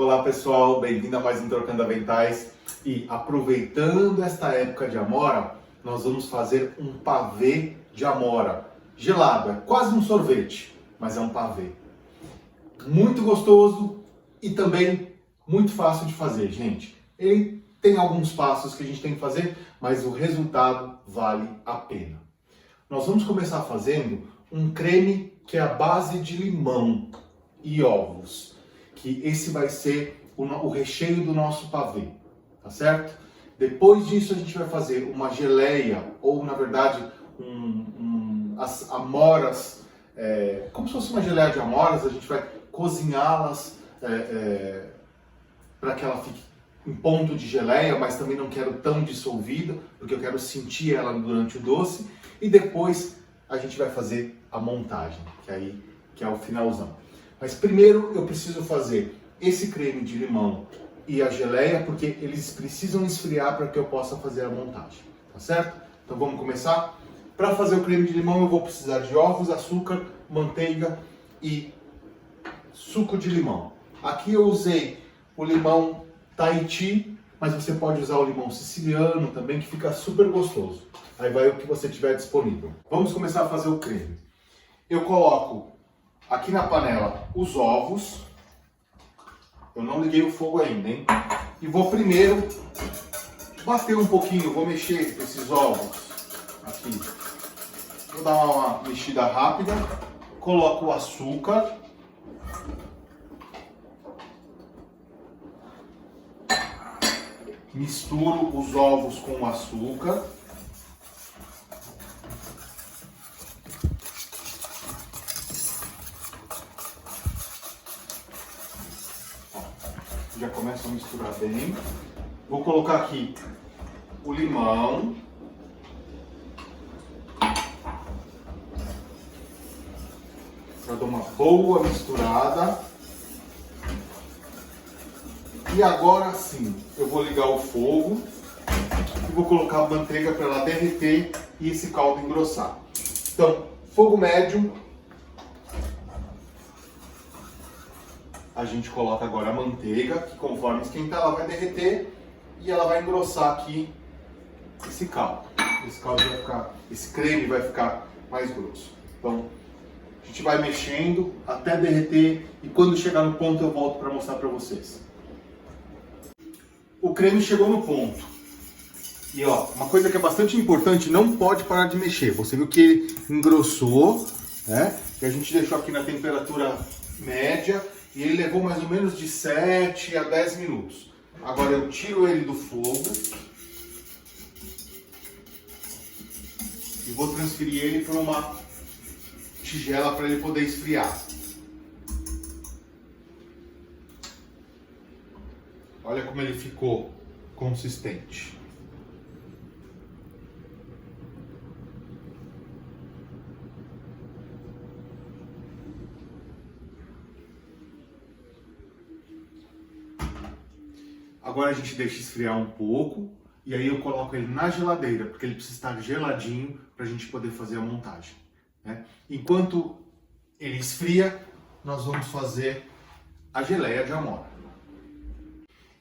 Olá pessoal, bem-vindo a mais um Trocando Aventais. E aproveitando esta época de amora, nós vamos fazer um pavê de amora. Gelado, é quase um sorvete, mas é um pavê. Muito gostoso e também muito fácil de fazer, gente. Ele tem alguns passos que a gente tem que fazer, mas o resultado vale a pena. Nós vamos começar fazendo um creme que é a base de limão e ovos. Que esse vai ser o recheio do nosso pavê, tá certo? Depois disso a gente vai fazer uma geleia, ou na verdade as amoras, como se fosse uma geleia de amoras, a gente vai cozinhá-las para que ela fique em ponto de geleia, mas também não quero tão dissolvida, porque eu quero sentir ela durante o doce, e depois a gente vai fazer a montagem, que é o finalzão. Mas primeiro eu preciso fazer esse creme de limão e a geleia, porque eles precisam esfriar para que eu possa fazer a montagem, tá certo? Então vamos começar? Para fazer o creme de limão eu vou precisar de ovos, açúcar, manteiga e suco de limão. Aqui eu usei o limão Tahiti, mas você pode usar o limão siciliano também, que fica super gostoso. Aí vai o que você tiver disponível. Vamos começar a fazer o creme. Eu coloco aqui na panela os ovos. Eu não liguei o fogo ainda, hein? E vou primeiro bater um pouquinho, vou mexer esses ovos aqui. Vou dar uma mexida rápida. Coloco o açúcar. Misturo os ovos com o açúcar. Já começo a misturar bem. Vou colocar aqui o limão. Já dou uma boa misturada. E agora sim, eu vou ligar o fogo e vou colocar a manteiga para ela derreter e esse caldo engrossar. Então, fogo médio. A gente coloca agora a manteiga, que conforme esquentar ela vai derreter e ela vai engrossar aqui esse caldo. Esse creme vai ficar mais grosso. Então, a gente vai mexendo até derreter e quando chegar no ponto eu volto para mostrar para vocês. O creme chegou no ponto. E ó, uma coisa que é bastante importante, não pode parar de mexer. Você viu que ele engrossou, né? Que a gente deixou aqui na temperatura média. E ele levou mais ou menos de 7 a 10 minutos. Agora eu tiro ele do fogo. E vou transferir ele para uma tigela para ele poder esfriar. Olha como ele ficou consistente. Agora a gente deixa esfriar um pouco e aí eu coloco ele na geladeira, porque ele precisa estar geladinho para a gente poder fazer a montagem, né? Enquanto ele esfria, nós vamos fazer a geleia de amora.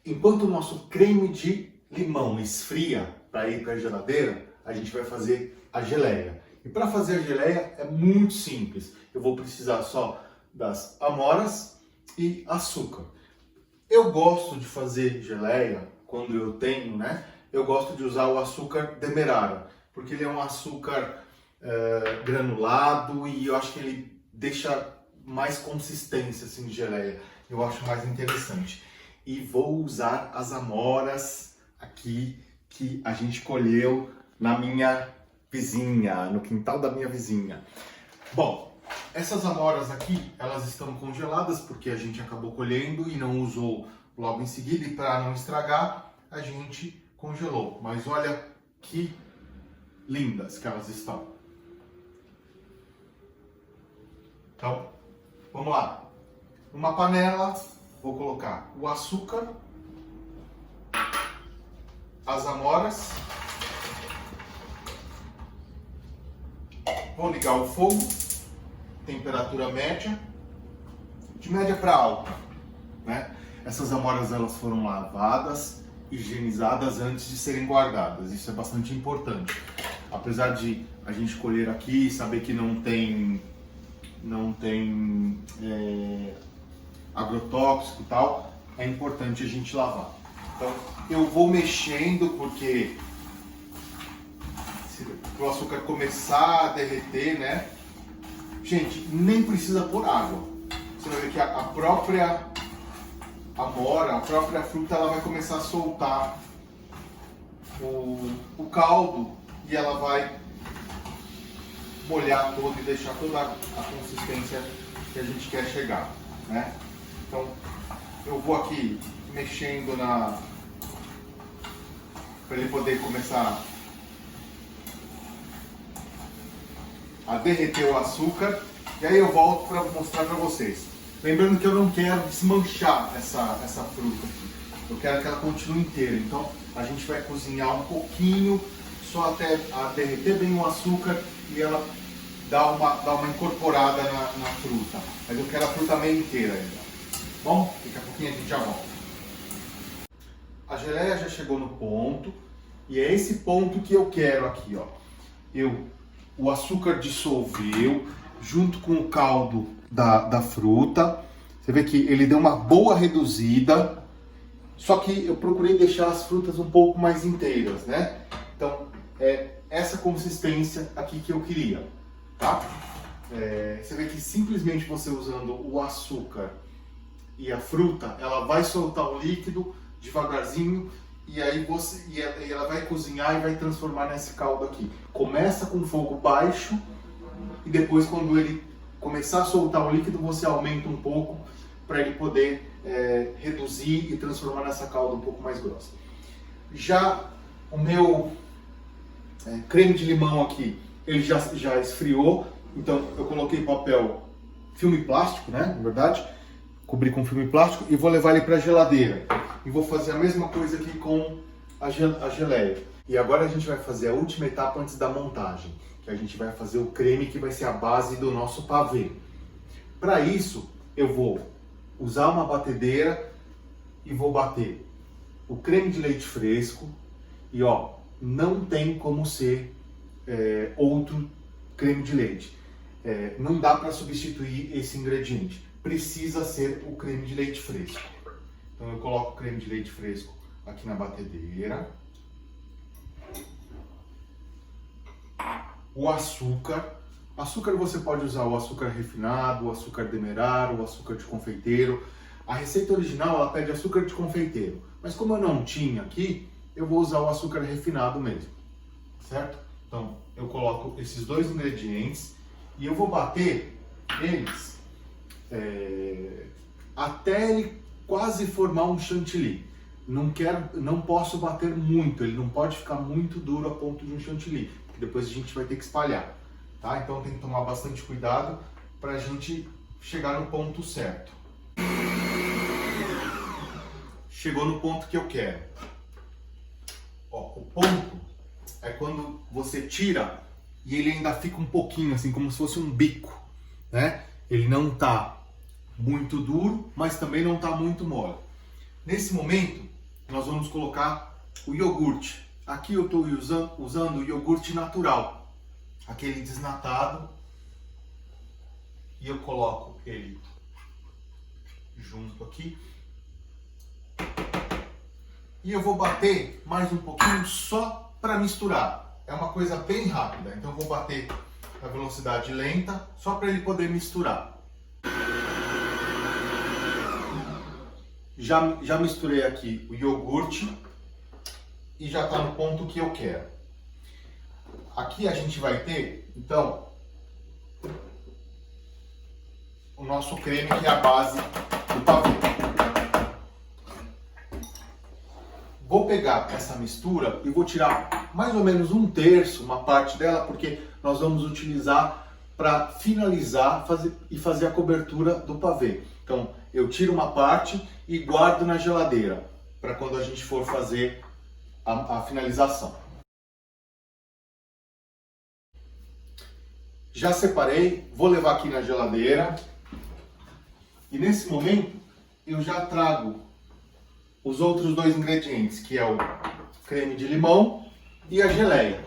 Enquanto o nosso creme de limão esfria para ir para a geladeira, a gente vai fazer a geleia. E para fazer a geleia é muito simples. Eu vou precisar só das amoras e açúcar. Eu gosto de fazer geleia, quando eu tenho, né? Eu gosto de usar o açúcar demerara, porque ele é um açúcar granulado e eu acho que ele deixa mais consistência assim, de geleia. Eu acho mais interessante. E vou usar as amoras aqui que a gente colheu na minha vizinha, no quintal da minha vizinha. Bom, essas amoras aqui, elas estão congeladas porque a gente acabou colhendo e não usou logo em seguida. E para não estragar, a gente congelou. Mas olha que lindas que elas estão. Então, vamos lá. Numa panela, vou colocar o açúcar, as amoras. Vou ligar o fogo, temperatura média, de média para alta, né? essas amoras elas foram lavadas, higienizadas antes de serem guardadas. Isso é bastante importante. Apesar de a gente colher aqui e saber que não tem agrotóxico e tal, é importante a gente lavar. Então eu vou mexendo porque para o açúcar começar a derreter, né? Gente, nem precisa pôr água. Você vai ver que a própria amora, a própria fruta, ela vai começar a soltar o caldo e ela vai molhar todo e deixar toda a consistência que a gente quer chegar, né? Então eu vou aqui mexendo para ele poder começar a derreter o açúcar, e aí eu volto para mostrar para vocês. Lembrando que eu não quero desmanchar essa fruta aqui, eu quero que ela continue inteira, então a gente vai cozinhar um pouquinho, só até derreter bem o açúcar e ela dar uma incorporada na fruta, mas eu quero a fruta meio inteira ainda. Bom, daqui a pouquinho a gente já volta. A geleia já chegou no ponto, e é esse ponto que eu quero aqui, ó. O açúcar dissolveu junto com o caldo da fruta. Você vê que ele deu uma boa reduzida, só que eu procurei deixar as frutas um pouco mais inteiras, né? Então, é essa consistência aqui que eu queria, tá? Você vê que simplesmente você usando o açúcar e a fruta, ela vai soltar o líquido devagarzinho, e aí ela vai cozinhar e vai transformar nesse caldo aqui. Começa com fogo baixo e depois, quando ele começar a soltar o líquido, você aumenta um pouco para ele poder reduzir e transformar nessa calda um pouco mais grossa. Já o meu creme de limão aqui, ele já esfriou, então eu coloquei filme plástico, né, na verdade, cobri com filme plástico e vou levar ele para a geladeira. E vou fazer a mesma coisa aqui com a geleia. E agora a gente vai fazer a última etapa antes da montagem, que a gente vai fazer o creme que vai ser a base do nosso pavê. Para isso, eu vou usar uma batedeira e vou bater o creme de leite fresco. E ó, não tem como ser outro creme de leite. Não dá para substituir esse ingrediente. Precisa ser o creme de leite fresco. Então eu coloco o creme de leite fresco aqui na batedeira. O açúcar. Açúcar você pode usar o açúcar refinado, o açúcar demerara, o açúcar de confeiteiro. A receita original ela pede açúcar de confeiteiro. Mas como eu não tinha aqui, eu vou usar o açúcar refinado mesmo. Certo? Então eu coloco esses dois ingredientes e eu vou bater eles até ele quase formar um chantilly. Não posso bater muito, ele não pode ficar muito duro a ponto de um chantilly, porque depois a gente vai ter que espalhar, tá? Então tem que tomar bastante cuidado para a gente chegar no ponto certo. Chegou no ponto que eu quero. Ó, o ponto é quando você tira e ele ainda fica um pouquinho assim, como se fosse um bico, né? Ele não tá muito duro, mas também não está muito mole. Nesse momento, nós vamos colocar o iogurte. Aqui eu estou usando o iogurte natural, aquele desnatado, e eu coloco ele junto aqui. E eu vou bater mais um pouquinho só para misturar. É uma coisa bem rápida, então eu vou bater na velocidade lenta, só para ele poder misturar. Já misturei aqui o iogurte e já está no ponto que eu quero. Aqui a gente vai ter, então, o nosso creme, que é a base do pavê. Vou pegar essa mistura e vou tirar mais ou menos um terço, uma parte dela, porque nós vamos utilizar para finalizar e fazer a cobertura do pavê. Então, eu tiro uma parte e guardo na geladeira, para quando a gente for fazer a finalização. Já separei, vou levar aqui na geladeira. E nesse momento, eu já trago os outros dois ingredientes, que é o creme de limão e a geleia,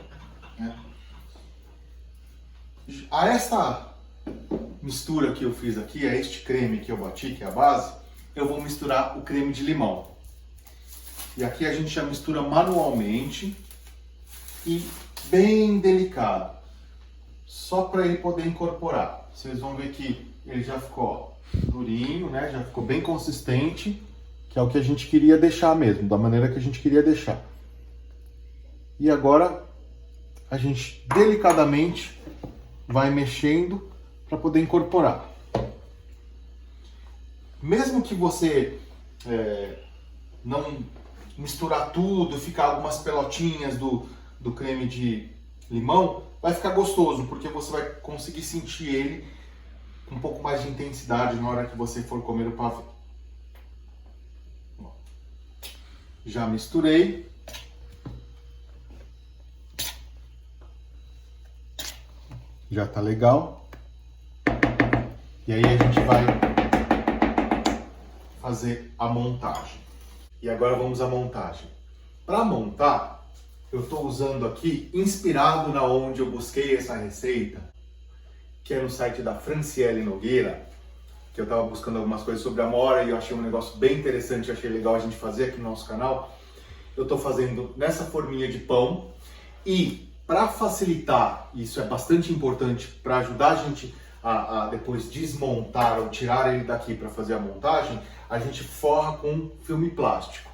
né? A esta mistura que eu fiz aqui, a este creme que eu bati, que é a base, eu vou misturar o creme de limão. E aqui a gente já mistura manualmente e bem delicado, só para ele poder incorporar. Vocês vão ver que ele já ficou durinho, né? Já ficou bem consistente, que é o que a gente queria deixar mesmo, da maneira que a gente queria deixar. E agora a gente delicadamente vai mexendo para poder incorporar. Mesmo que você não misturar tudo, ficar algumas pelotinhas do creme de limão, vai ficar gostoso, porque você vai conseguir sentir ele com um pouco mais de intensidade na hora que você for comer o pavê. Já misturei. Já tá legal. E aí a gente vai fazer a montagem. E agora vamos à montagem. Para montar, eu estou usando aqui, inspirado na onde eu busquei essa receita, que é no site da Franciele Nogueira, que eu estava buscando algumas coisas sobre amora e eu achei um negócio bem interessante, achei legal a gente fazer aqui no nosso canal. Eu estou fazendo nessa forminha de pão e para facilitar, isso é bastante importante para ajudar a gente a depois desmontar ou tirar ele daqui para fazer a montagem, a gente forra com filme plástico,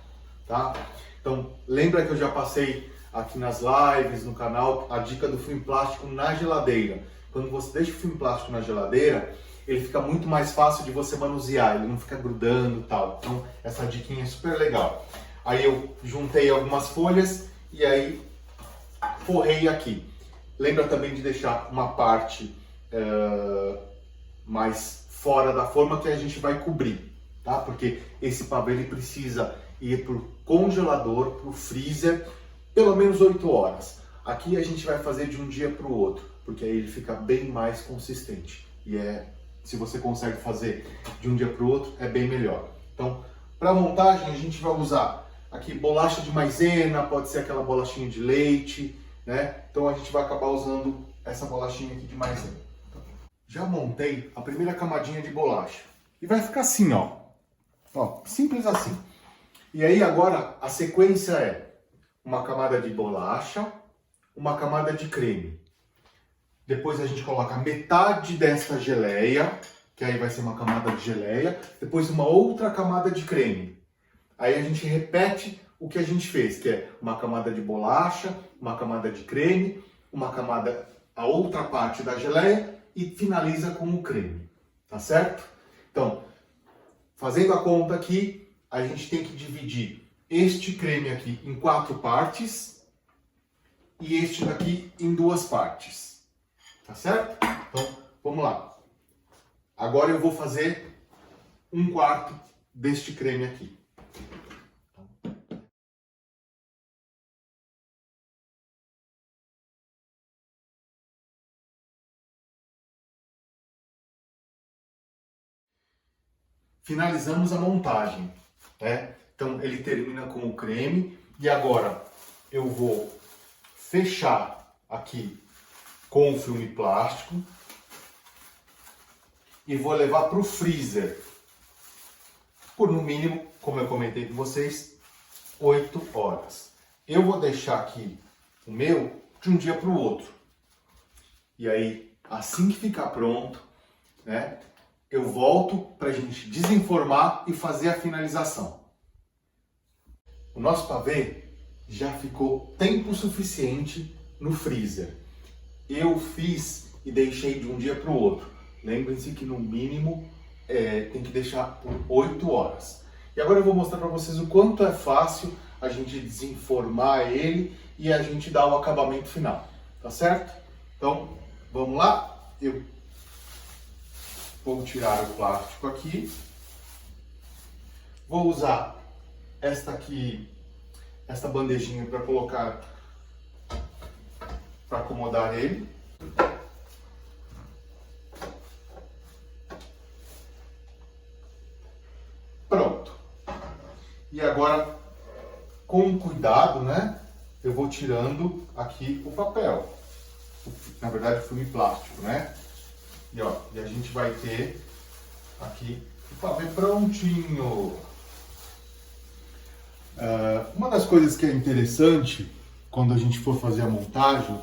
tá? Então, lembra que eu já passei aqui nas lives, no canal, a dica do filme plástico na geladeira. Quando você deixa o filme plástico na geladeira, ele fica muito mais fácil de você manusear, ele não fica grudando e tal. Então, essa diquinha é super legal. Aí eu juntei algumas folhas e aí forrei aqui. Lembra também de deixar uma parte mais fora da forma que a gente vai cobrir, tá? Porque esse pavê ele precisa ir para o congelador, para o freezer, pelo menos 8 horas. Aqui a gente vai fazer de um dia para o outro, porque aí ele fica bem mais consistente. E se você consegue fazer de um dia para o outro, é bem melhor. Então, para montagem a gente vai usar aqui bolacha de maisena, pode ser aquela bolachinha de leite, né? Então a gente vai acabar usando essa bolachinha aqui de maisena. Já montei a primeira camadinha de bolacha. E vai ficar assim, ó. Ó, simples assim. E aí agora a sequência é uma camada de bolacha, uma camada de creme. Depois a gente coloca metade dessa geleia, que aí vai ser uma camada de geleia. Depois uma outra camada de creme. Aí a gente repete o que a gente fez, que é uma camada de bolacha, uma camada de creme, uma camada, a outra parte da geleia e finaliza com o creme, tá certo? Então, fazendo a conta aqui, a gente tem que dividir este creme aqui em 4 partes e este daqui em 2 partes, tá certo? Então, vamos lá. Agora eu vou fazer 1/4 deste creme aqui. Finalizamos a montagem, né? Então ele termina com o creme e agora eu vou fechar aqui com o filme plástico e vou levar para o freezer por no mínimo, como eu comentei com vocês, 8 horas. Eu vou deixar aqui o meu de um dia para o outro. E aí, assim que ficar pronto, né? Eu volto para a gente desenformar e fazer a finalização. O nosso pavê já ficou tempo suficiente no freezer. Eu fiz e deixei de um dia para o outro. Lembrem-se que no mínimo tem que deixar por 8 horas. E agora eu vou mostrar para vocês o quanto é fácil a gente desenformar ele e a gente dar o acabamento final. Tá certo? Então, vamos lá? Eu vou tirar o plástico aqui. Vou usar esta bandejinha para colocar, para acomodar ele. Pronto. E agora, com cuidado, né, eu vou tirando aqui o papel. Na verdade, o filme plástico, né? E, ó, e a gente vai ter aqui o pavê prontinho. Uma das coisas que é interessante quando a gente for fazer a montagem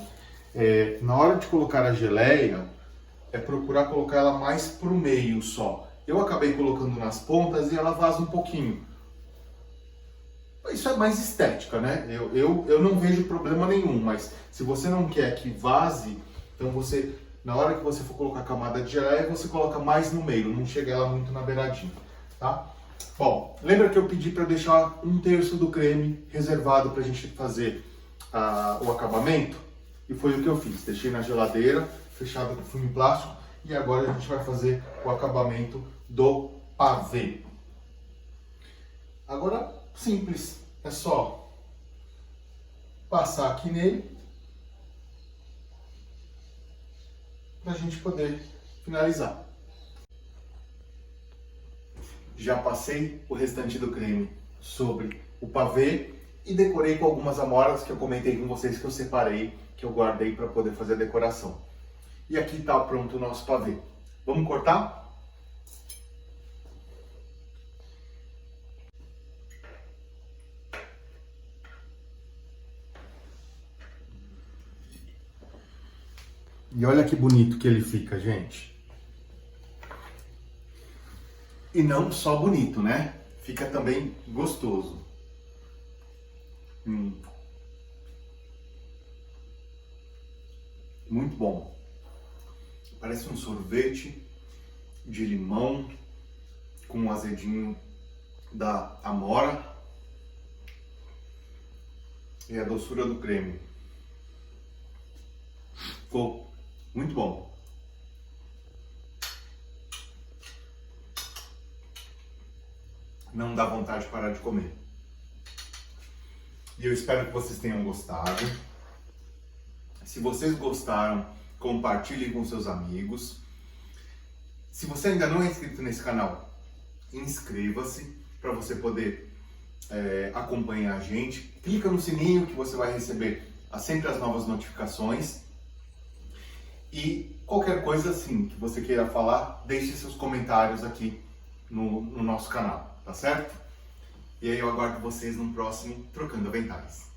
é, na hora de colocar a geleia, é procurar colocar ela mais pro meio só. Eu acabei colocando nas pontas e ela vaza um pouquinho. Isso é mais estética, né? Eu não vejo problema nenhum, mas se você não quer que vaze, então você, na hora que você for colocar a camada de geleia, você coloca mais no meio, não chega ela muito na beiradinha, tá? Bom, lembra que eu pedi para deixar 1/3 do creme reservado para a gente fazer o acabamento? E foi o que eu fiz, deixei na geladeira, fechado com filme plástico, e agora a gente vai fazer o acabamento do pavê. Agora, simples, é só passar aqui nele para a gente poder finalizar. Já passei o restante do creme sobre o pavê e decorei com algumas amoras que eu comentei com vocês que eu separei, que eu guardei para poder fazer a decoração. E aqui está pronto o nosso pavê. Vamos cortar? E olha que bonito que ele fica, gente. E não só bonito, né? Fica também gostoso. Muito bom. Parece um sorvete de limão com um azedinho da amora e a doçura do creme. Ficou muito bom. Não dá vontade de parar de comer. E eu espero que vocês tenham gostado. Se vocês gostaram, compartilhem com seus amigos. Se você ainda não é inscrito nesse canal, inscreva-se para você poder acompanhar a gente. Clica no sininho que você vai receber sempre as novas notificações. E qualquer coisa assim que você queira falar, deixe seus comentários aqui no nosso canal, tá certo? E aí eu aguardo vocês no próximo Trocando Aventais.